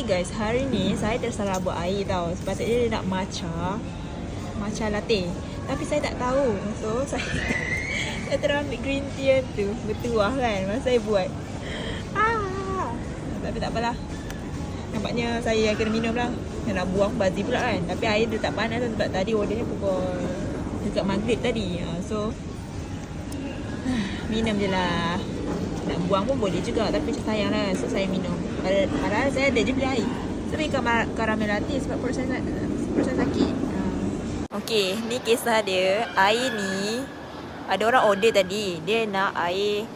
Okay guys, hari ni saya tersalah buat air tau. Sepatutnya dia nak matcha latte. Tapi saya tak tahu. So saya terambil green tea tu. Bertuah kan masa saya buat. Tapi tak apalah. Nampaknya saya yang kena minum lah. Yang nak buang bazir pula kan. Tapi air dia tak panas sebab tadi ordernya pukul dekat maghrib tadi. So minum je lah. Nak buang pun boleh juga. Tapi macam sayang lah. So saya minum. Padahal saya ada je beli air. Saya beli karamel latte sebab perut saya sakit. Okay, ni kisah dia. Air ni ada orang order tadi. Dia nak air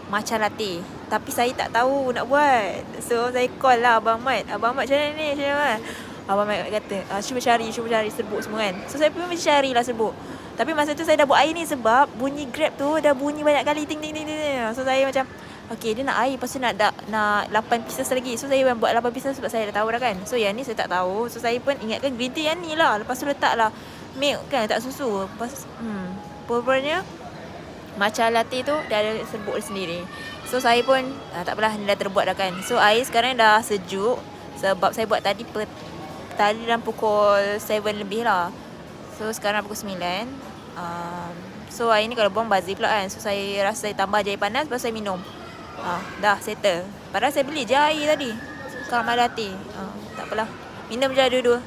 matcha latte. Tapi saya tak tahu nak buat. So saya call lah Abang Mat. Abang Mat macam mana ni? Macam mana? Abang Mat kata cuba cari serbuk semua kan. So saya pun carilah serbuk. Tapi masa tu saya dah buat air ni sebab bunyi Grab tu dah bunyi banyak kali ting. So saya macam okay, dia nak air, lepas tu nak 8 pieces lagi. So saya buat 8 pieces sebab saya dah tahu dah kan. So yang ni saya tak tahu. So saya pun ingatkan green tea yang ni lah. Lepas tu letak lah milk kan, tak susu. Lepas purpurnya matcha latte tu dah ada serbuk sendiri. So saya pun tak apalah, ni dah terbuat dah kan. So air sekarang dah sejuk sebab saya buat tadi dalam pukul 7 lebih lah. So sekarang pukul 9. So air ni kalau buang bazir pula kan. So saya rasa saya tambah air panas, lepas saya minum. Dah settle. Padahal saya beli je air tadi. Karamel latte. Tak apalah. Minum je dua-dua.